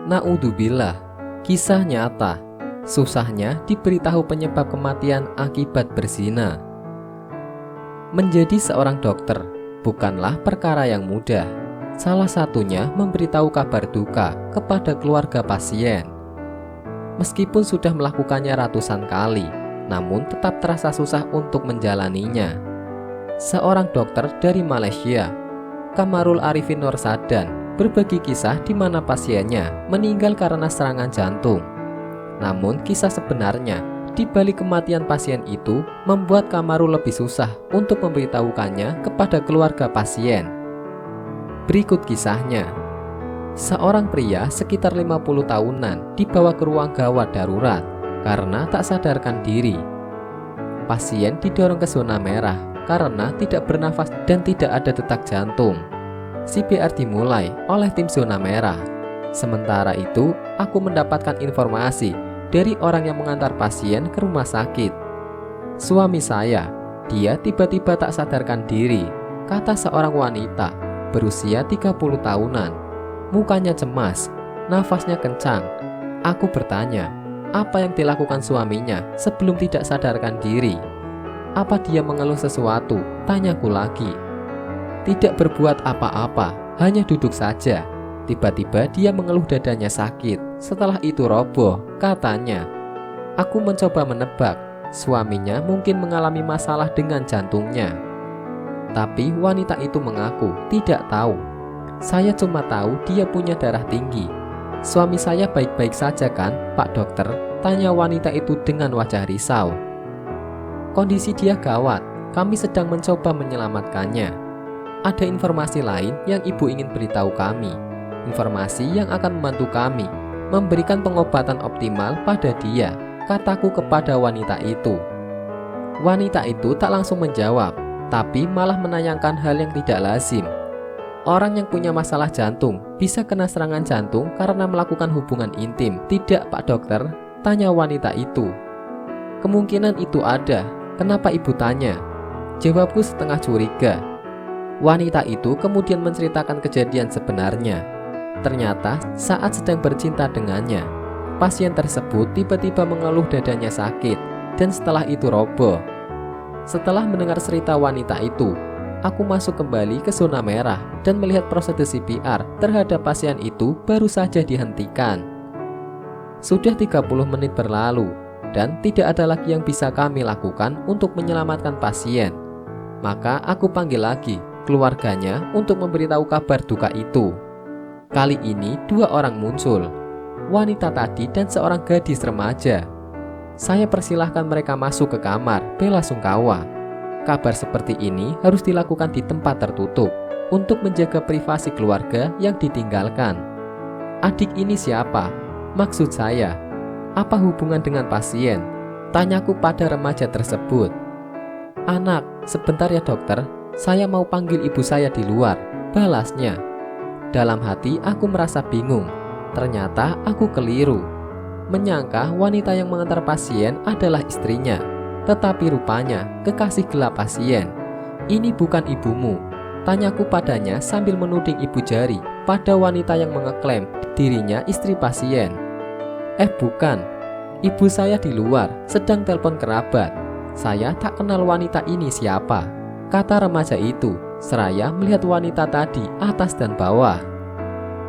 Naudzubillah, kisah nyata. Susahnya diberitahu penyebab kematian akibat berzina. Menjadi seorang dokter bukanlah perkara yang mudah. Salah satunya memberitahu kabar duka kepada keluarga pasien. Meskipun sudah melakukannya ratusan kali, namun tetap terasa susah untuk menjalaninya. Seorang dokter dari Malaysia, Kamarul Arifin Nur Sadan, berbagi kisah di mana pasiennya meninggal karena serangan jantung. Namun kisah sebenarnya di balik kematian pasien itu membuat Kamarul lebih susah untuk memberitahukannya kepada keluarga pasien. Berikut kisahnya. Seorang pria sekitar 50 tahunan dibawa ke ruang gawat darurat karena tak sadarkan diri. Pasien didorong ke zona merah karena tidak bernafas dan tidak ada detak jantung. CPR dimulai oleh tim zona merah. Sementara itu, aku mendapatkan informasi dari orang yang mengantar pasien ke rumah sakit. Suami saya, dia tiba-tiba tak sadarkan diri, kata seorang wanita berusia 30 tahunan. Mukanya cemas, nafasnya kencang. Aku bertanya, apa yang dilakukan suaminya sebelum tidak sadarkan diri? Apa dia mengeluh sesuatu? Tanyaku lagi. Tidak berbuat apa-apa, hanya duduk saja. Tiba-tiba dia mengeluh dadanya sakit. Setelah itu roboh, katanya. Aku mencoba menebak, suaminya mungkin mengalami masalah dengan jantungnya. Tapi wanita itu mengaku tidak tahu. Saya cuma tahu dia punya darah tinggi. Suami saya baik-baik saja kan, Pak Dokter? Tanya wanita itu dengan wajah risau. Kondisi dia gawat, kami sedang mencoba menyelamatkannya. Ada informasi lain yang ibu ingin beritahu kami. Informasi yang akan membantu kami memberikan pengobatan optimal pada dia, kataku kepada wanita itu. Wanita itu tak langsung menjawab, tapi malah menanyakan hal yang tidak lazim. Orang yang punya masalah jantung bisa kena serangan jantung karena melakukan hubungan intim, tidak Pak Dokter? Tanya wanita itu. Kemungkinan itu ada, kenapa ibu tanya? Jawabku setengah curiga. Wanita itu kemudian menceritakan kejadian sebenarnya. Ternyata saat sedang bercinta dengannya, pasien tersebut tiba-tiba mengeluh dadanya sakit dan setelah itu roboh. Setelah mendengar cerita wanita itu, aku masuk kembali ke zona merah dan melihat prosedur CPR terhadap pasien itu baru saja dihentikan. Sudah 30 menit berlalu dan tidak ada lagi yang bisa kami lakukan untuk menyelamatkan pasien. Maka aku panggil lagi keluarganya untuk memberitahu kabar duka itu. Kali ini 2 orang muncul, wanita tadi dan seorang gadis remaja. Saya persilahkan mereka masuk ke kamar bela sungkawa. Kabar seperti ini harus dilakukan di tempat tertutup untuk menjaga privasi keluarga yang ditinggalkan. Adik ini siapa? Maksud saya, apa hubungan dengan pasien? Tanyaku pada remaja tersebut. Anak, sebentar ya dokter, saya mau panggil ibu saya di luar, balasnya. Dalam hati aku merasa bingung. Ternyata aku keliru. Menyangka wanita yang mengantar pasien adalah istrinya. Tetapi rupanya kekasih gelap pasien. Ini bukan ibumu, tanyaku padanya sambil menuding ibu jari pada wanita yang mengeklaim dirinya istri pasien. Bukan, ibu saya di luar sedang telepon kerabat. Saya tak kenal wanita ini siapa, kata remaja itu seraya melihat wanita tadi atas dan bawah.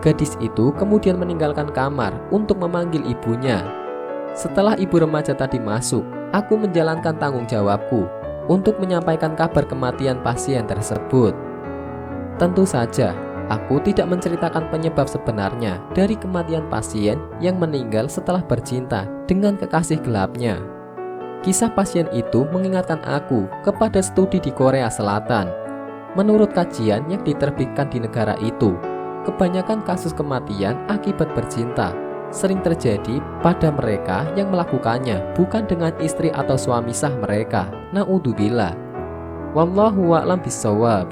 Gadis itu kemudian meninggalkan kamar untuk memanggil ibunya. Setelah ibu remaja tadi masuk, aku menjalankan tanggung jawabku untuk menyampaikan kabar kematian pasien tersebut. Tentu saja, aku tidak menceritakan penyebab sebenarnya dari kematian pasien yang meninggal setelah bercinta dengan kekasih gelapnya. Kisah pasien itu mengingatkan aku kepada studi di Korea Selatan. Menurut kajian yang diterbitkan di negara itu, kebanyakan kasus kematian akibat bercinta sering terjadi pada mereka yang melakukannya bukan dengan istri atau suami sah mereka. Naudzubillah. Wallahu a'lam bishawab.